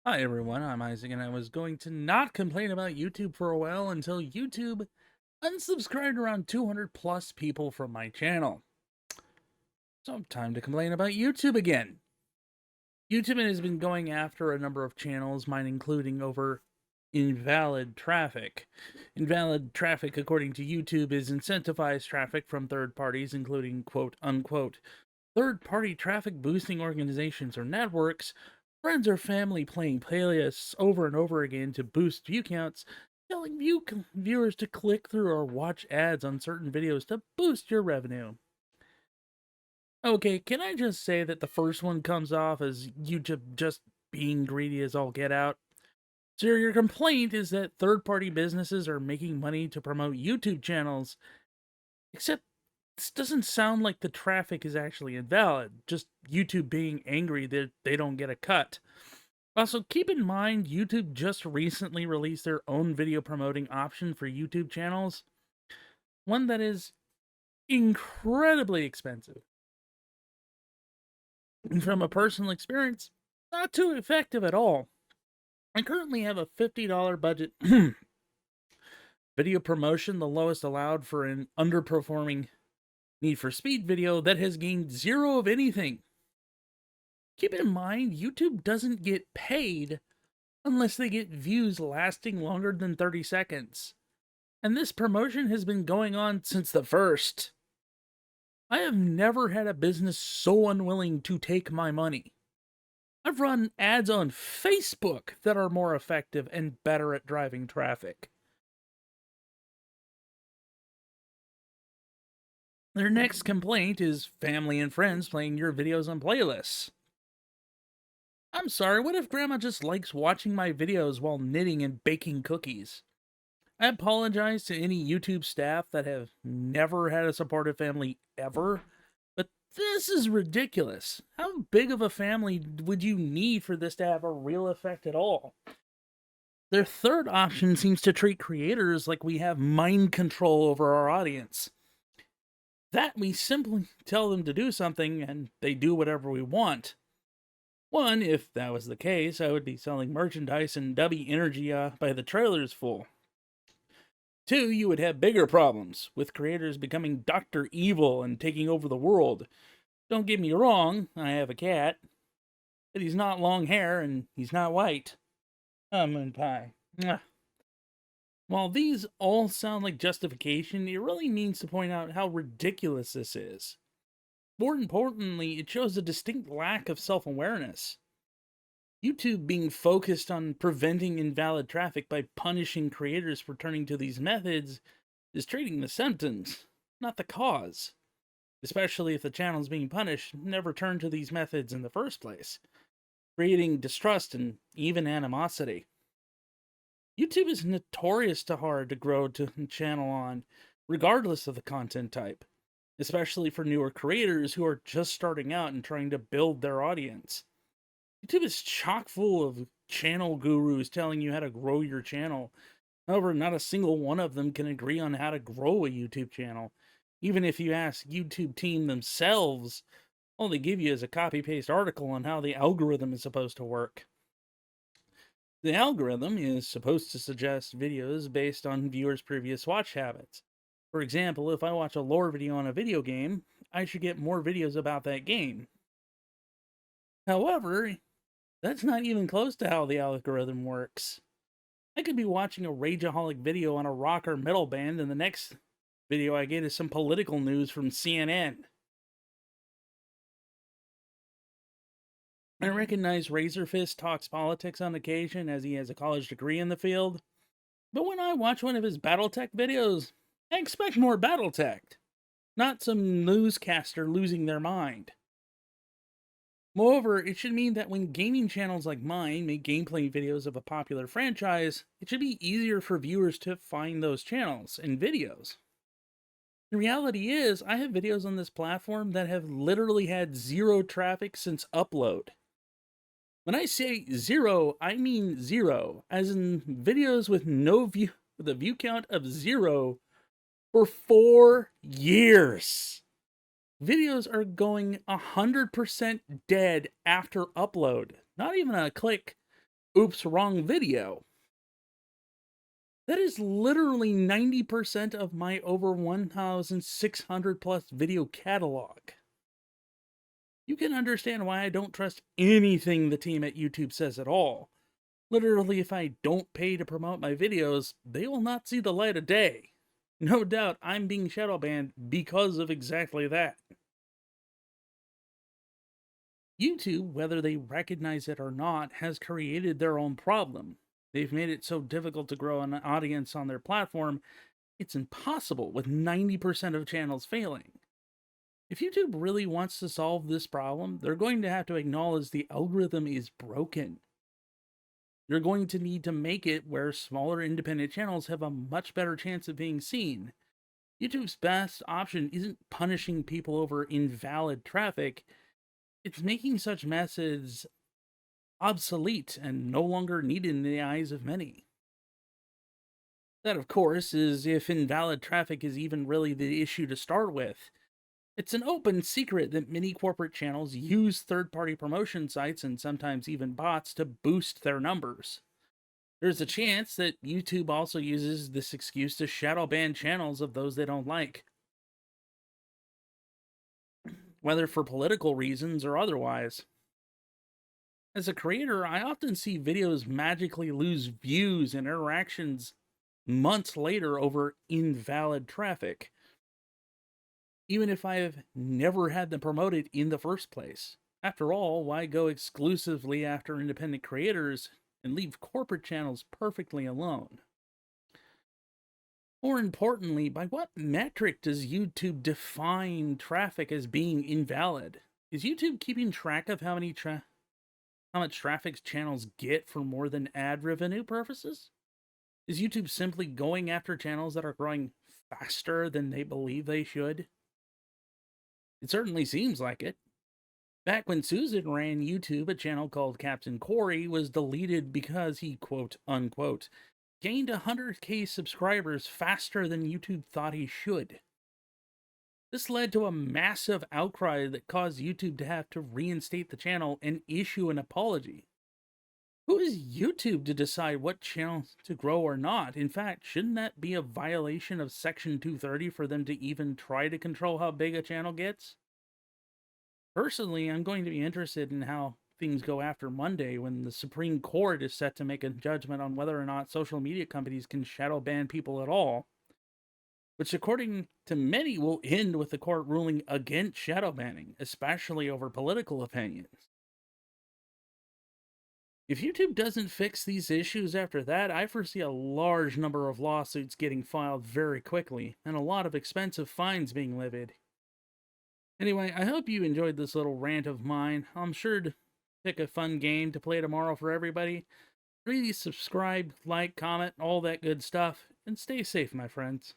Hi everyone, I'm Isaac, and I was going to not complain about YouTube for a while until YouTube unsubscribed around 200 plus people from my channel. So, time to complain about YouTube again. YouTube has been going after a number of channels, mine including over invalid traffic. Invalid traffic, according to YouTube, is incentivized traffic from third parties, including quote unquote third party traffic boosting organizations or networks, friends or family playing playlists over and over again to boost view counts, telling viewers to click through or watch ads on certain videos to boost your revenue. Okay, can I just say that the first one comes off as YouTube just being greedy as all get out? So your complaint is that third-party businesses are making money to promote YouTube channels, except this doesn't sound like the traffic is actually invalid, just YouTube being angry that they don't get a cut. Also, keep in mind YouTube just recently released their own video promoting option for YouTube channels, one that is incredibly expensive. And from a personal experience, not too effective at all. I currently have a $50 budget video promotion, the lowest allowed for an underperforming Need for Speed video that has gained zero of anything. Keep in mind, YouTube doesn't get paid unless they get views lasting longer than 30 seconds. And this promotion has been going on since the first. I have never had a business so unwilling to take my money. I've run ads on Facebook that are more effective and better at driving traffic. Their next complaint is family and friends playing your videos on playlists. I'm sorry, what if grandma just likes watching my videos while knitting and baking cookies? I apologize to any YouTube staff that have never had a supportive family ever, but this is ridiculous. How big of a family would you need for this to have a real effect at all? Their third option seems to treat creators like we have mind control over our audience. That we simply tell them to do something and they do whatever we want. One, if that was the case, I would be selling merchandise and W energy by the trailers full. Two, you would have bigger problems, with creators becoming Dr. Evil and taking over the world. Don't get me wrong, I have a cat, but he's not long hair and he's not white. Moon pie. Mwah. While these all sound like justification, it really means to point out how ridiculous this is. More importantly, it shows a distinct lack of self awareness. YouTube being focused on preventing invalid traffic by punishing creators for turning to these methods is treating the symptoms, not the cause. Especially if the channels being punished never turned to these methods in the first place, creating distrust and even animosity. YouTube is notorious to hard to grow to channel on, regardless of the content type, especially for newer creators who are just starting out and trying to build their audience. YouTube is chock full of channel gurus telling you how to grow your channel. However, not a single one of them can agree on how to grow a YouTube channel. Even if you ask YouTube team themselves, all they give you is a copy-paste article on how the algorithm is supposed to work. The algorithm is supposed to suggest videos based on viewers' previous watch habits. For example, if I watch a lore video on a video game, I should get more videos about that game. However, that's not even close to how the algorithm works. I could be watching a rageaholic video on a rock or metal band, and the next video I get is some political news from CNN. I recognize Razorfist talks politics on occasion as he has a college degree in the field, but when I watch one of his Battletech videos, I expect more Battletech, not some newscaster losing their mind. Moreover, it should mean that when gaming channels like mine make gameplay videos of a popular franchise, it should be easier for viewers to find those channels and videos. The reality is, I have videos on this platform that have literally had zero traffic since upload. When I say zero, I mean zero, as in videos with with a view count of zero for 4 years. Videos are going 100% dead after upload. Not even a click oops, wrong video. That is literally 90% of my over 1,600 plus video catalog. You can understand why I don't trust anything the team at YouTube says at all. Literally, if I don't pay to promote my videos, they will not see the light of day. No doubt I'm being shadow banned because of exactly that. YouTube, whether they recognize it or not, has created their own problem. They've made it so difficult to grow an audience on their platform, it's impossible with 90% of channels failing. If YouTube really wants to solve this problem, they're going to have to acknowledge the algorithm is broken. You're going to need to make it where smaller independent channels have a much better chance of being seen. YouTube's best option isn't punishing people over invalid traffic, it's making such methods obsolete and no longer needed in the eyes of many. That, of course, is if invalid traffic is even really the issue to start with. It's an open secret that many corporate channels use third party promotion sites and sometimes even bots to boost their numbers. There's a chance that YouTube also uses this excuse to shadow ban channels of those they don't like, whether for political reasons or otherwise. As a creator, I often see videos magically lose views and interactions months later over invalid traffic, even if I have never had them promoted in the first place. After all, why go exclusively after independent creators and leave corporate channels perfectly alone? More importantly, by what metric does YouTube define traffic as being invalid? Is YouTube keeping track of how much traffic channels get for more than ad revenue purposes? Is YouTube simply going after channels that are growing faster than they believe they should? It certainly seems like it. Back when Susan ran YouTube, a channel called Captain Corey was deleted because he, quote unquote, gained 100K subscribers faster than YouTube thought he should. This led to a massive outcry that caused YouTube to have to reinstate the channel and issue an apology. Who is YouTube to decide what channel to grow or not? In fact, shouldn't that be a violation of Section 230 for them to even try to control how big a channel gets? Personally, I'm going to be interested in how things go after Monday when the Supreme Court is set to make a judgment on whether or not social media companies can shadow ban people at all, which according to many will end with the court ruling against shadow banning, especially over political opinions. If YouTube doesn't fix these issues after that, I foresee a large number of lawsuits getting filed very quickly, and a lot of expensive fines being levied. Anyway, I hope you enjoyed this little rant of mine. I'm sure to pick a fun game to play tomorrow for everybody. Please subscribe, like, comment, all that good stuff, and stay safe, my friends.